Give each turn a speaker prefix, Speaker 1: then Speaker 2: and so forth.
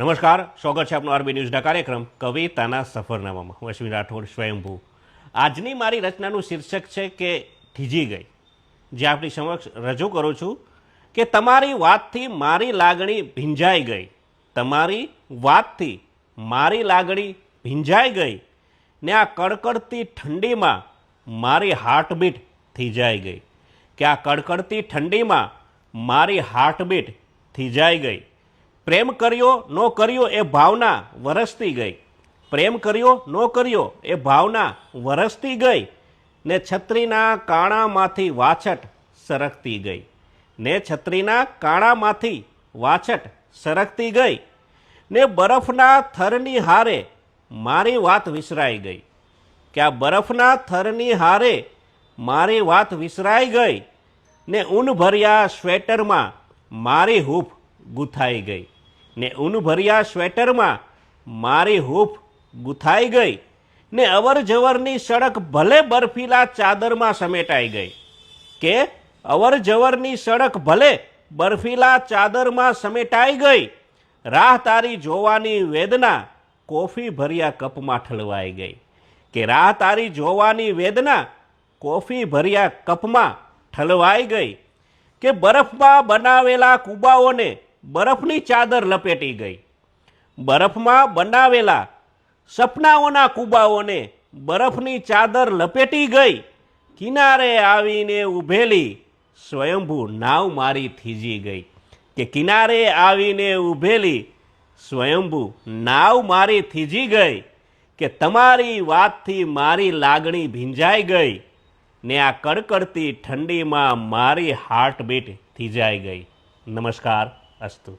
Speaker 1: નમસ્કાર, સ્વાગત છે આપનું આરબી ન્યૂઝના કાર્યક્રમ કવિતાના સફરનામામાં. હું અશ્વિન રાઠોડ સ્વયંભૂ. આજની મારી રચનાનું શીર્ષક છે કે થીજી ગઈ, જે આપણી સમક્ષ રજૂ કરું છું કે તમારી વાતથી મારી લાગણી ભીંજાઈ ગઈ. તમારી વાતથી મારી લાગણી ભીંજાઈ ગઈ ને આ કડકડતી ઠંડીમાં મારી હાર્ટબીટ થીજાઈ ગઈ. કે આ કડકડતી ઠંડીમાં મારી હાર્ટબીટ થીજાઈ ગઈ. પ્રેમ કર્યો ન કર્યો એ ભાવના વરસતી ગઈ. પ્રેમ કર્યો ન કર્યો એ ભાવના વરસતી ગઈ ને છત્રીના કાણામાંથી વાછટ સરકતી ગઈ. ને છત્રીના કાણામાંથી વાછટ સરકતી ગઈ ને બરફના થરની હારે મારી વાત વિસરાઈ ગઈ. કે આ બરફના થરની હારે મારી વાત વિસરાઈ ગઈ ને ઊન ભર્યા સ્વેટરમાં મારી હૂફ ગૂંથાઈ ગઈ. ને ઊન ભર્યા સ્વેટરમાં મારી હૂફ ગૂંથાઈ ગઈ ને અવર જવરની સડક ભલે બરફીલા ચાદરમાં સમેટાઈ ગઈ. કે અવર જવરની સડક ભલે બરફીલા ચાદરમાં સમેટાઈ ગઈ. રાહ તારી જોવાની વેદના કોફી ભર્યા કપમાં ઠલવાઈ ગઈ. કે રાહ તારી જોવાની વેદના કોફી ભર્યા કપમાં ઠલવાઈ ગઈ. કે બરફમાં બનાવેલા કૂબાઓને બરફની ચાદર લપેટી ગઈ. બરફમાં બનાવેલા સપનાઓના કૂબાઓને બરફની ચાદર લપેટી ગઈ. કિનારે આવીને ઊભેલી સ્વયંભૂ નાવ મારી થીજી ગઈ. કે કિનારે આવીને ઊભેલી સ્વયંભૂ નાવ મારી થીજી ગઈ. કે તમારી વાતથી મારી લાગણી ભીંજાઈ ગઈ ને આ કડકડતી ઠંડીમાં મારી હાર્ટબીટ થીજાઈ ગઈ. નમસ્કાર, અસ્તુ.